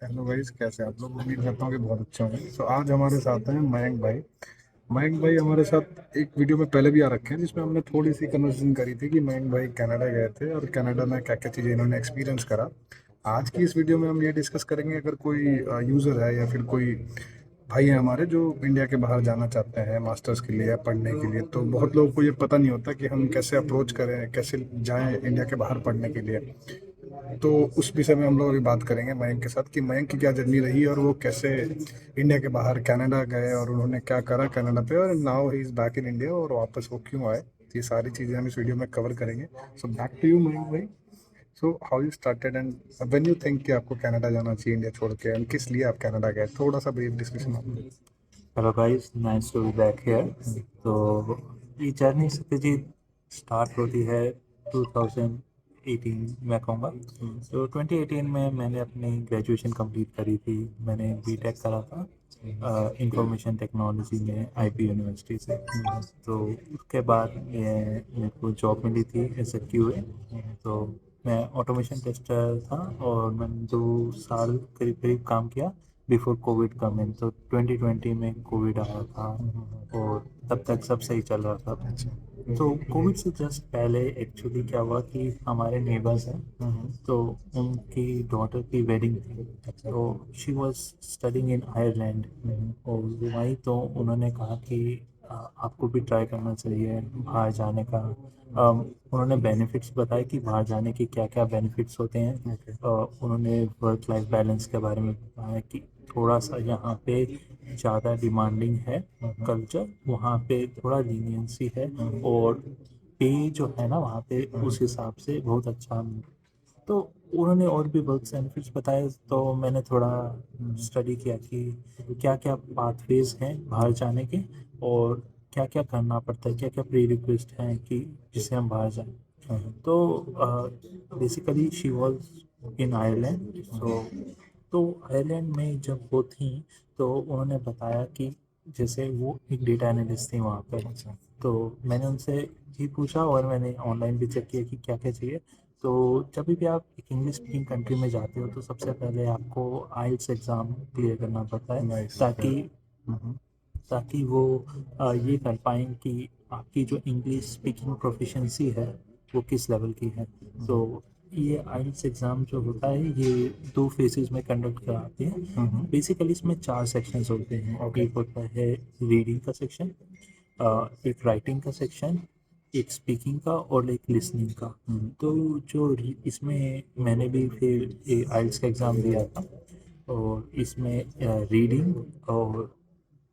Hello guys, कैसे हैं आप लोग? उम्मीद करता हूँ कि बहुत अच्छे होंगे। तो आज हमारे साथ हैं मयंक भाई। मयंक भाई हमारे साथ एक वीडियो में पहले भी आ रखे हैं, जिसमें हमने थोड़ी सी कन्वर्सेशन करी थी कि मयंक भाई कनाडा गए थे और कनाडा में क्या क्या चीज़ें इन्होंने एक्सपीरियंस करा। आज की इस वीडियो में हम ये डिस्कस करेंगे, अगर कोई यूज़र है या फिर कोई भाई है हमारे जो इंडिया के बाहर जाना चाहते हैं मास्टर्स के लिए या पढ़ने के लिए, तो बहुत लोगों को ये पता नहीं होता कि हम कैसे अप्रोच करें, कैसे जाएं इंडिया के बाहर पढ़ने के लिए। तो उस विषय में हम लोग अभी बात करेंगे मयंक के साथ कि मयंक की क्या जर्नी रही और वो कैसे इंडिया के बाहर कनाडा गए और उन्होंने क्या करा कनाडा पे, और now he is back in India, और वापस वो क्यों आए। तो ये सारी चीज़ें हम इस वीडियो में कवर करेंगे। So back to you Mayank भाई। So how you started and when you think कि आपको कनाडा जाना चाहिए इंडिया छोड़ के, एंड किस लिए आप कनाडा गए, थोड़ा सा ब्रीफ डिस्कशन आप। Hello guys, nice to be back here. तो ये जर्नी सत्यजीत स्टार्ट होती है 2018 मैं कहूँगा। तो 2018 में मैंने अपनी ग्रेजुएशन कंप्लीट करी थी। मैंने बीटेक करा था इंफॉर्मेशन टेक्नोलॉजी में आईपी यूनिवर्सिटी से। तो उसके बाद ये मेरे को जॉब मिली थी एज ए क्यूए। तो मैं ऑटोमेशन टेस्टर था और मैंने 2 साल करीब करीब काम किया बिफोर कोविड कम इन। तो 2020 में कोविड आया था और तब तक सब सही चल रहा था। तो कोविड से जस्ट पहले एक्चुअली क्या हुआ कि हमारे नेबर्स हैं, तो उनकी डॉटर की वेडिंग थी। तो she was studying in Ireland और वहीं तो उन्होंने कहा कि आपको भी ट्राई करना चाहिए बाहर जाने का। उन्होंने बेनिफिट्स बताए कि बाहर जाने के क्या क्या बेनिफिट्स होते हैं। उन्होंने वर्क लाइफ बैलेंस के बारे में बताया कि थोड़ा सा यहाँ पे ज़्यादा डिमांडिंग है कल्चर, वहाँ पे थोड़ा लीनियंसी है और पे जो है ना वहाँ पे उस हिसाब से बहुत अच्छा। तो उन्होंने और भी बहुत बेनिफिट्स बताए, तो मैंने थोड़ा स्टडी किया कि क्या क्या पाथवेज हैं बाहर जाने के और क्या क्या करना पड़ता है, क्या क्या प्री रिक्वेस्ट हैं कि जिससे हम बाहर जाएं। तो basically she was in Ireland. तो आयरलैंड में जब वो थी तो उन्होंने बताया कि जैसे वो एक डेटा एनालिस्ट थी वहाँ पर। तो मैंने उनसे ये पूछा और मैंने ऑनलाइन भी चेक किया कि क्या क्या चाहिए। तो जब भी आप एक इंग्लिश स्पीकिंग कंट्री में जाते हो तो सबसे पहले आपको आइल्स एग्ज़ाम क्लियर करना पड़ता है, नाइस। ताकि ताकि वो ये कर पाएँ कि आपकी जो इंग्लिश स्पीकिंग प्रोफिशिएंसी है वो किस लेवल की है। तो ये आइल्स एग्ज़ाम जो होता है ये 2 फेजेज़ में कंडक्ट कराते हैं। बेसिकली इसमें 4 सेक्शंस होते हैं। ओके। एक होता है रीडिंग का सेक्शन, एक राइटिंग का सेक्शन, एक स्पीकिंग का और एक लिसनिंग का। तो इसमें मैंने भी फिर आइल्स का एग्ज़ाम दिया था और इसमें रीडिंग और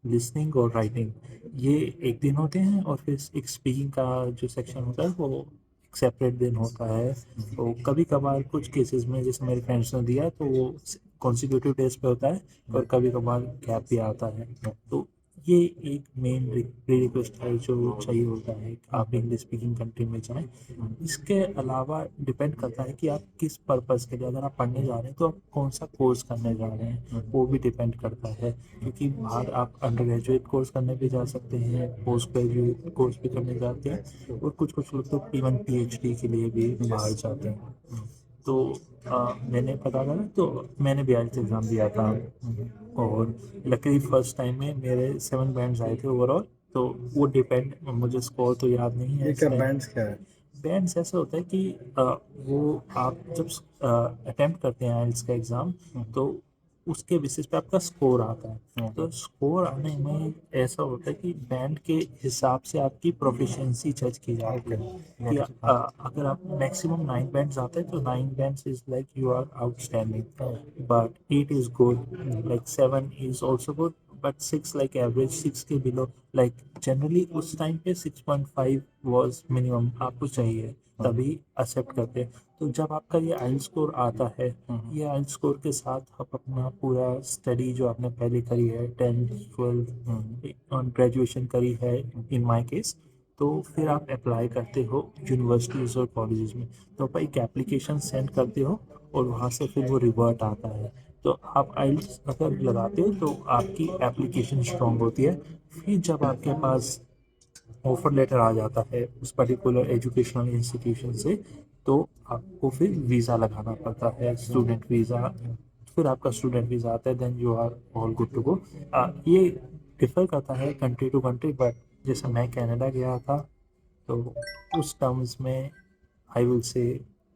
लिसनिंग और राइटिंग ये एक दिन होते हैं और फिर एक स्पीकिंग का जो सेक्शन होता है वो एक सेपरेट दिन होता है। तो कभी कभार कुछ केसेस में जैसे मेरे फ्रेंड्स ने दिया तो वो कॉन्सिक्यूटिव डेज पे होता है और कभी कभार गैप भी आता है। तो ये एक मेन प्री रिक्वेस्ट है जो चाहिए होता है कि आप इंग्लिश स्पीकिंग कंट्री में जाएं। इसके अलावा डिपेंड करता है कि आप किस पर्पज़ के लिए, अगर आप पढ़ने जा रहे हैं तो आप कौन सा कोर्स करने जा रहे हैं वो भी डिपेंड करता है। क्योंकि बाहर आप अंडर ग्रेजुएट कोर्स करने भी जा सकते हैं, पोस्ट ग्रेजुएट कोर्स भी करने जाते हैं और कुछ कुछ लोग तो इवन पीएचडी के लिए भी बाहर जाते हैं। तो मैंने पता करा तो मैंने भी आइल्स एग्ज़ाम दिया था और लकीली फर्स्ट टाइम में मेरे 7 बैंड्स आए थे ओवरऑल। तो वो डिपेंड, मुझे स्कोर तो याद नहीं है ये इस क्या टाइम। बैंड्स क्या है? बैंड्स ऐसा होता है कि वो आप जब अटेम्प्ट करते हैं आइल्स का एग्ज़ाम तो उसके बेसिस पे आपका स्कोर आता है। तो स्कोर आने में ऐसा होता है कि बैंड के हिसाब से आपकी प्रोफिशिएंसी जज की जाती ओके। है कि गॉट इट। अगर आप मैक्सिमम 9 बैंड्स आते हैं तो 9 bands is like you are outstanding, but 8 is good, like 7 is also good, but 6 like average, 6 के बिलो लाइक जनरली उस टाइम पे 6.5 वॉज मिनिमम आपको चाहिए, तभी एक्सेप्ट करते हैं। तो जब आपका ये आइल स्कोर आता है, ये आइल स्कोर के साथ आप अपना पूरा स्टडी जो आपने पहले करी है 10th 12th और ग्रेजुएशन करी है इन माय केस, तो फिर आप अप्लाई करते हो यूनिवर्सिटीज़ और कॉलेजेस में। तो आप एक एप्लीकेशन सेंड करते हो और वहाँ से फिर वो रिवर्ट आता है। तो आप आइल्स अगर लगाते हो तो आपकी एप्लीकेशन स्ट्रांग होती है। फिर जब आपके पास ऑफर लेटर आ जाता है उस पर्टिकुलर एजुकेशनल इंस्टीट्यूशन से, तो आपको फिर वीज़ा लगाना पड़ता है, स्टूडेंट वीज़ा फिर आपका स्टूडेंट वीज़ा आता है, then you are all good to go. ये डिफर करता है कंट्री टू कंट्री, बट जैसे मैं कनाडा गया था तो उस टर्म्स में आई विल से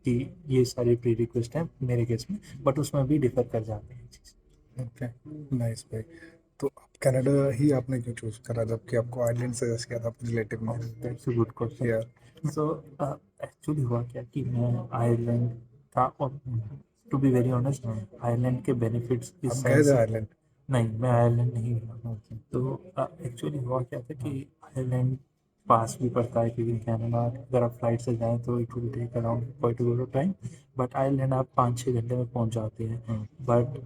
कि ये सारी प्री रिक्वेस्ट हैं मेरे केस में, बट उसमें भी डिफर कर जाते हैं चीज़। ओके, नाइस भाई। तो आप कनाडा ही आपने क्यों चूज करा जबकि आपको आयरलैंड सजेस्ट किया था अपने रिलेटिव ने? That's a good question. या सो एक्चुअली हुआ क्या कि मैं आयरलैंड था, और to be very honest Ireland के बेनिफिट्स आप इस गए सेंस थे से, आयरलैंड? नहीं मैं आयरलैंड नहीं गया। तो एक्चुअली हुआ क्या था कि आयरलैंड पास भी पड़ता है, क्योंकि कनाडा अगर आप फ्लाइट से जाएं तो it will take around quite a time, but Ireland आप 5-6 घंटे में पहुंच जाते हैं। बट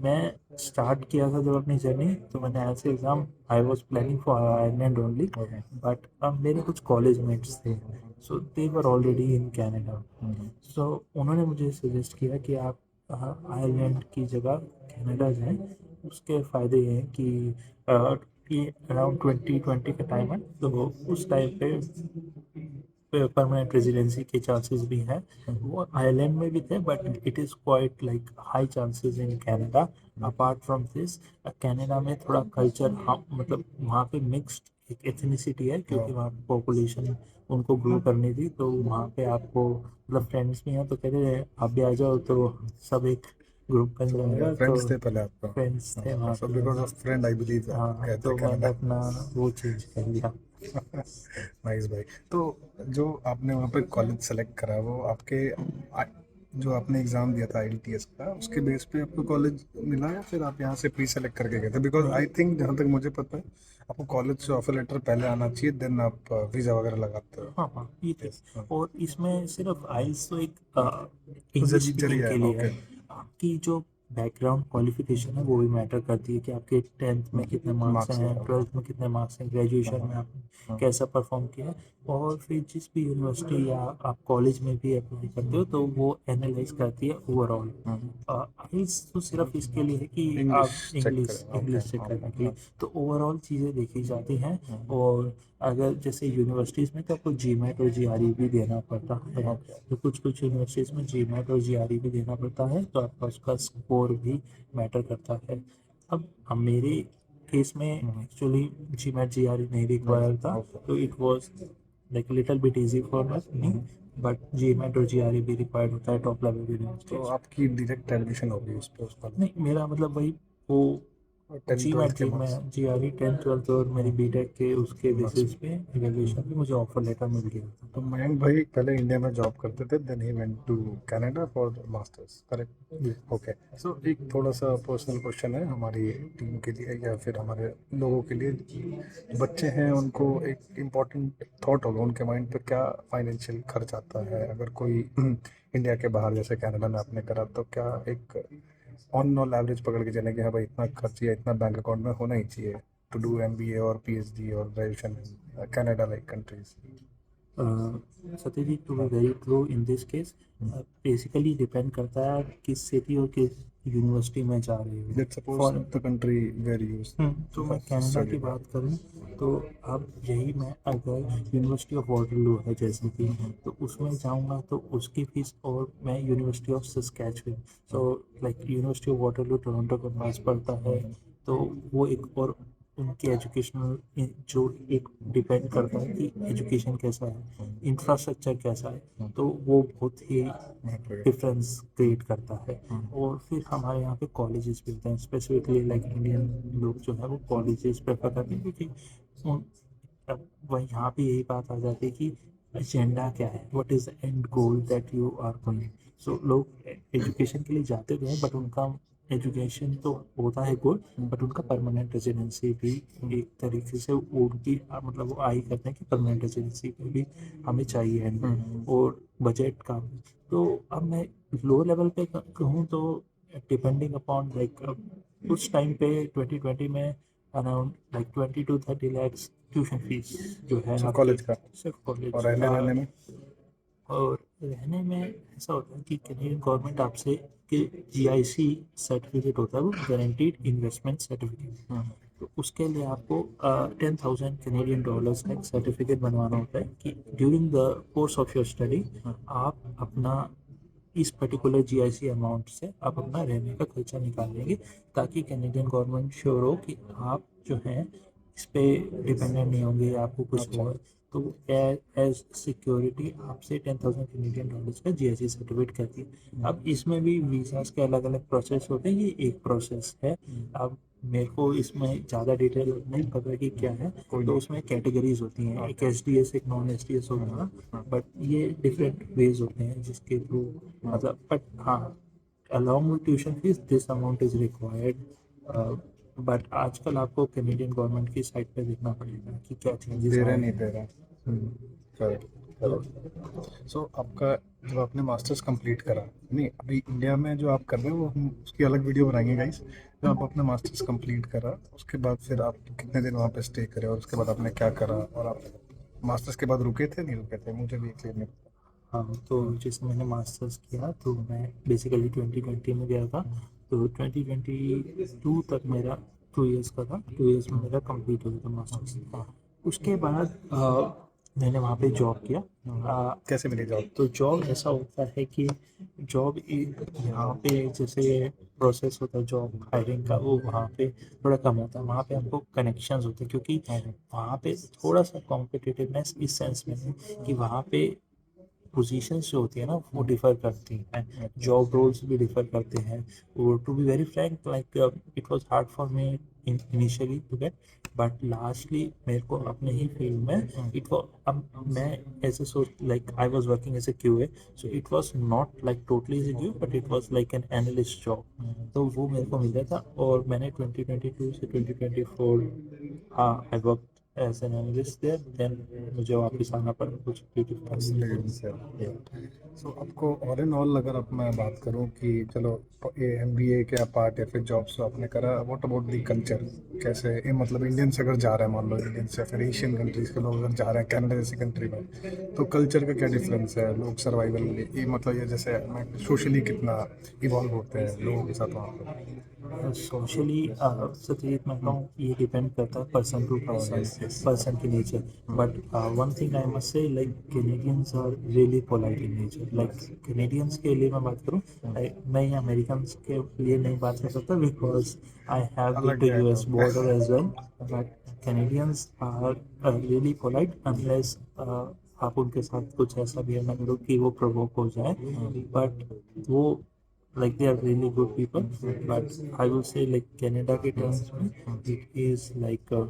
मैं स्टार्ट किया था जब अपनी जर्नी, तो मैंने ऐसे exam I was planning for Ireland only, okay. But मेरे कुछ कॉलेज मेट्स थे, सो दे वर ऑलरेडी इन कैनेडा। सो उन्होंने मुझे सजेस्ट किया कि आप आयरलैंड की जगह कनाडा जाएं। उसके फ़ायदे ये हैं कि ये अराउंड 2020 का टाइम है, तो उस टाइम पे परमानेंट रेजिडेंसी के चांसेस भी हैं। वो आयरलैंड में भी थे, but it is quite like high chances in Canada. Apart from this, Canada में थोड़ा कल्चर, हाँ मतलब वहाँ पे मिक्स्ड एक एथनिसिटी है, क्योंकि वहाँ पॉपुलेशन उनको ग्रो करनी थी, तो वहाँ पे आपको मतलब फ्रेंड्स भी हैं तो कहते हैं आप भी आ जाओ, तो सब एक ग्रुप बन जाएगा। तो फ्रेंड्स थे पहले आपका? फ्रेंड्स थे वहाँ सो पे। Because of friend I believe आप हाँ, गए थे तो मैंने कनाडा। अपना वो चेंज कर लिया। नाइस भाई। तो जो आपने वहाँ पे कॉलेज सेलेक्ट करा वो आपके जो आपने एग्जाम दिया था आईएलटीएस का उसके बेस पे आपको कॉलेज मिला या फिर आप यहाँ से प्री सेलेक्ट करके गए थे? बिकॉज नहीं, आई थिंक जहाँ तक मुझे पता है आपको कॉलेज से ऑफर लेटर पहले आना चाहिए, देन आप वीज़ा वगैरह लगाते हो। हाँ हाँ ये थी। यस। और इसमें सिर्फ आइल्स तो एक जरिए इंग्लिश स्पीकिंग जरिए के है, लिए है। ओके। आपकी जो बैकग्राउंड क्वालिफिकेशन है वो भी मैटर करती है, कि आपके 10th में कितने मार्क्स मार्क्स हैं, वगैरह। 12th में कितने मार्क्स हैं, ग्रेजुएशन में आपने कैसा परफॉर्म किया है। और फिर जिस भी यूनिवर्सिटी या आप कॉलेज में भी अप्लाई करते हो, तो वो एनालाइज करती है ओवरऑल। आइल्स तो सिर्फ इसके लिए है कि इंग्लिश आप चेक इंग्लिश करें, ओके। इंग्लिश चेक करने के लिए, तो ओवरऑल चीज़ें देखी जाती हैं। और अगर जैसे यूनिवर्सिटीज़ में तो आपको जीमेट और जीआरई भी देना पड़ता है, तो कुछ कुछ यूनिवर्सिटीज़ में जीमेट और जीआरई भी देना पड़ता है, तो आपका उसका स्कोर भी मैटर करता है। अब मेरे केस में एक्चुअली जीमेट जीआरई नहीं रिक्वायर था, ओके। तो it was like little bit easy for me, but GMAT और जीआरई भी रिक्वायर्ड होता है टॉप लेवल तो यूनिवर्सिटीज। आपकी डायरेक्ट एडमिशन होगी उस पे, उस कॉलेज नहीं, मेरा मतलब वही वो में? 10 जी मैं 12th के जी मैं मार्क्स? जी आर ई 10th 12th और मेरी बीटेक के उसके बेसिस पे इवेल्यूशन पे मुझे ऑफर लेटर मिल गया था। तो मयंक भाई पहले इंडिया में जॉब करते थे, then he went to Canada for masters, correct? जी। ओके। सो एक थोड़ा सा पर्सनल क्वेश्चन है हमारी टीम के लिए या फिर हमारे लोगों के लिए, जो बच्चे हैं उनको एक इम्पोर्टेंट थॉट होगा उनके माइंड पे, क्या फाइनेंशियल खर्च आता है अगर कोई इंडिया के बाहर जैसे कनाडा में आपने करा, तो क्या एक ऑन ऑल एवरेज पकड़ के चले कि हाँ भाई इतना खर्च या इतना बैंक अकाउंट में होना ही चाहिए टू डू एमबीए और पीएचडी और graduation in Canada like countries? Satyajit, to be very true in this case, basically depend करता है किस सिटी और किस यूनिवर्सिटी में जा रहे हो। Let's suppose for the country where you तो मैं कनाडा की स्टडीड। बात करूं, तो अब यही मैं अगर यूनिवर्सिटी ऑफ वाटरलू है जैसे कि, तो उसमें जाऊंगा तो उसकी फीस, और मैं university of Saskatchewan, so like university of Waterloo Toronto के पास पड़ता है, तो वो एक और उनकी एजुकेशनल जो एक डिपेंड करता है कि एजुकेशन कैसा है, इंफ्रास्ट्रक्चर कैसा है, तो वो बहुत ही डिफरेंस क्रिएट करता है। और फिर हमारे यहाँ पे कॉलेजेस भी होते हैं, स्पेसिफिकली लाइक इंडियन लोग जो है वो कॉलेजेस प्रेफर करते हैं, क्योंकि उन अब वही यहाँ पे यही बात आ जाती है कि एजेंडा क्या है, what is the end goal that you are going. So लोग एजुकेशन के लिए जाते तो हैं, बट उनका एजुकेशन तो होता है गोल, बट उनका परमानेंट रेजिडेंसी भी एक तरीके से वो उनकी मतलब वो आई करते हैं कि परमानेंट रेजिडेंसी पे भी हमें चाहिए है, और बजट का। तो अब मैं लो लेवल पे कहूँ तो डिपेंडिंग अपॉन लाइक उस टाइम पे 2020 में around like 20 to 30 lakhs tuition fees जो है सिर्फ आपकी, कॉलेज का? सिर्फ और कॉलेज रहने का। रहने में? और रहने में ऐसा होता है कि कैनेडियन गवर्नमेंट आपसे कि जीआईसी सर्टिफिकेट होता है, वो गारंटीड इन्वेस्टमेंट सर्टिफिकेट, तो उसके लिए आपको 10,000 कैनेडियन डॉलर्स का एक सर्टिफिकेट बनवाना होता है कि during the course of your study आप अपना इस पर्टिकुलर जीआईसी अमाउंट से आप अपना रहने का खर्चा निकाल लेंगे, ताकि कैनेडियन गवर्नमेंट श्योर हो कि आप जो है इस पे डिपेंडेंट नहीं होंगे या आपको कुछ अच्छा। हुआ तो एज सिक्योरिटी आपसे 10,000 कैनेडियन डॉलर्स का जीआईसी सर्टिफिकेट करती है। अब इसमें भी वीज़ास के अलग अलग प्रोसेस होते हैं, ये एक प्रोसेस है। अब मेरे को इसमें ज़्यादा डिटेल नहीं पता कि क्या है, कोई तो नहीं। उसमें कैटेगरीज होती हैं, एक एसडीएस एक नॉन एसडीएस होगा, हाँ। बट ये डिफरेंट वेज होते हैं जिसके थ्रू मतलब, बट हाँ, along with tuition fees this amount is required, but आजकल आपको कैनेडियन गवर्नमेंट की साइट पे देखना पड़ेगा कि क्या चेंजेस दे रहा आए नहीं हैं। दे रहा। हम्म, करेक्ट। तो सो आपका जब आपने मास्टर्स कंप्लीट करा, नहीं अभी इंडिया में जो आप कर रहे हो वो हम उसकी अलग वीडियो बनाएंगे गाइस। जब आप अपने मास्टर्स कंप्लीट करा उसके बाद फिर आप कितने दिन वहाँ पे स्टे करे और उसके बाद आपने क्या करा, और आप मास्टर्स के बाद रुके थे नहीं रुके थे, मुझे भी क्लियर नहीं पता। हाँ, तो जैसे मैंने मास्टर्स किया तो मैं बेसिकली 2020 में गया था, तो 2022 तक मेरा 2 इयर्स का था, 2 इयर्स में मेरा कंप्लीट हो गया था मास्टर्स। उसके बाद मैंने वहाँ पे जॉब किया। कैसे मिली जॉब? तो जॉब ऐसा होता है कि जॉब यहाँ पे जैसे प्रोसेस होता है जॉब हायरिंग का, वो वहाँ पे थोड़ा कम होता है। वहाँ पे हमको कनेक्शंस होते हैं, क्योंकि वहाँ पे थोड़ा सा कॉम्पिटिटिवनेस इस सेंस में है कि वहाँ पे पोजीशंस जो होती है ना वो डिफर करती हैं, जॉब रोल्स भी डिफर करते हैं। और to be very frank, like it was hard for me initially to get, but lastly मेरे को अपने ही फील्ड में इट वाज, अब मैं ऐसे सोच, like I was working as a QA, so it was not like totally as a QA, but it was like an analyst job. तो वो मेरे को मिला था, और मैंने 2022 से 2024, हाँ, I work as an analyst there, then मुझे वापस आना पड़ा कुछ लेकिन ब्यूटीफुल। सर, सो आपको ऑल इन ऑल अगर अब मैं बात करूं कि चलो ये एमबीए के पार्ट या फिर जॉब्स आपने करा, व्हाट अबाउट द कल्चर? कैसे ये मतलब इंडियंस अगर जा रहे हैं, मान लो इंडियंस या फिर एशियन कंट्रीज के लोग अगर जा रहे हैं कनाडा जैसी कंट्री में, तो कल्चर का क्या डिफरेंस है? लोग सर्वाइवल ये मतलब ये जैसे सोशली कितना इवॉल्व होते हैं लोगों के साथ वहाँ पर? सोशली सत्यजीत, मैं कहूँ ये डिपेंड करता है person to person, yes yes. Person की nature. But one thing I must say, like Canadians are really polite in nature. Like Canadians के लिए मैं बात करूँ, मैं यहाँ अमेरिकन के लिए नहीं बात कर सकता, बिकॉज आई हैव बीन अलग टू है यूएस लोग। Border as well. But Canadians are really polite unless आप उनके साथ कुछ ऐसा भी ना करो कि वो प्रोवोक हो जाए, बट वो like they are really good people. But I will say like Canada के terms में it is like a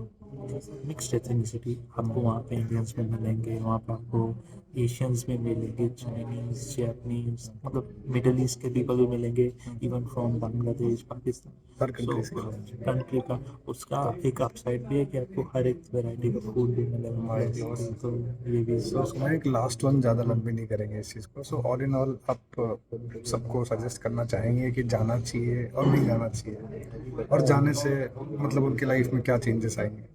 mixed ethnicity। आपको वहाँ पे इंडियंस में मिलेंगे, वहाँ पे आपको एशियंस में मिलेंगे, चाइनीज, जैपनीज, मतलब मिडल ईस्ट के पीपल भी मिलेंगे, even from Bangladesh, Pakistan. Her so countries के लोग। कंट्री का उसका एक अपसाइड भी है कि आपको हर एक वैरायटी का फूड भी मिलेगा, मतलब, तो ये भी है सो उसका। मैं एक लास्ट वन ज़्यादा लंबी नहीं करेंगे इस चीज़ को। सो ऑल इन ऑल आप सबको सजेस्ट करना चाहेंगे कि जाना चाहिए और नहीं जाना चाहिए, और जाने से मतलब उनकी लाइफ में क्या चेंजेस आएंगे?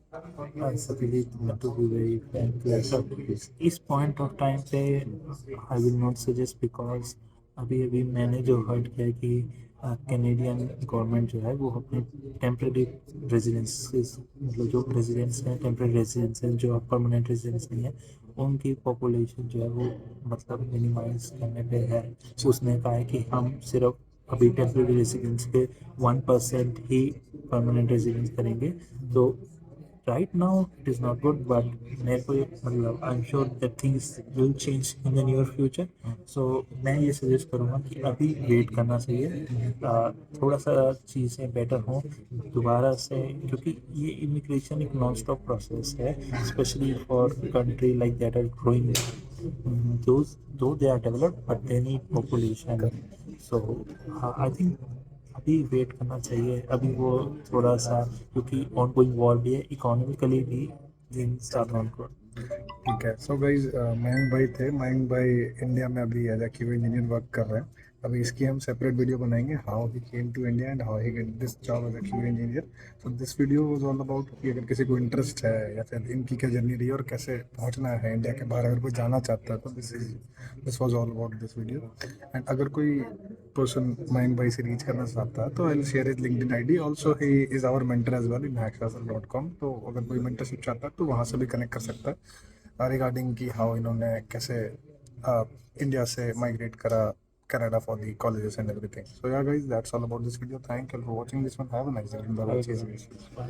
Satish, to be very frank, इस पॉइंट ऑफ टाइम पे I will not suggest, because अभी अभी मैंने जो हर्ड किया है कि कैनेडियन गवर्नमेंट जो है वो अपने टेम्प्रेरी रेजिडेंसेस, मतलब जो रेजिडेंट्स हैं, टेम्प्रेरी रेजिडेंट्स हैं जो परमानेंट रेजिडेंट्स नहीं है, उनकी पॉपुलेशन जो है वो मतलब मिनिमाइज करने पे है। उसने कहा है कि हम सिर्फ अभी टेम्प्रेरी रेजिडेंट्स के 1% ही परमानेंट रेजिडेंस करेंगे। तो right now it is not good, but मेरे को मतलब I am sure that things will change in the near future. So मैं ये सजेस्ट करूँगा कि अभी वेट करना चाहिए, थोड़ा सा चीज़ें बेटर हों दोबारा से, क्योंकि ये इमिग्रेशन एक नॉन स्टॉप प्रोसेस है, specially for country like that are growing, those though they are developed but they need population। so I think अभी वेट करना चाहिए, अभी वो थोड़ा सा, क्योंकि ऑन गोइंग वॉर भी है, इकोनॉमिकली भी थिंग्स आर नॉट गुड। ठीक है। सो गाइज मयंक भाई थे। मयंक भाई इंडिया में अभी as a QA engineer work कर रहे हैं। अभी इसकी हम सेपरेट वीडियो बनाएंगे, how he came to India and how he get this job as a QA engineer. So this video was all about कि अगर किसी को इंटरेस्ट है या फिर इनकी क्या जर्नी रही है और कैसे पहुंचना है इंडिया के बाहर, अगर कोई जाना चाहता है तो this was all about this video. And अगर कोई पर्सन मयंक भाई से रीच करना चाहता है तो I will share his LinkedIn ID, also he is our mentor as well in hackshastra.com। तो अगर कोई मेंटरशिप चाहता है तो वहाँ से भी कनेक्ट कर सकता है रिगार्डिंग कि हाउ इन्होंने कैसे इंडिया से माइग्रेट करा Canada for the colleges and everything. So yeah, guys, that's all about this video. Thank you for watching this one. Have a nice day. Bye.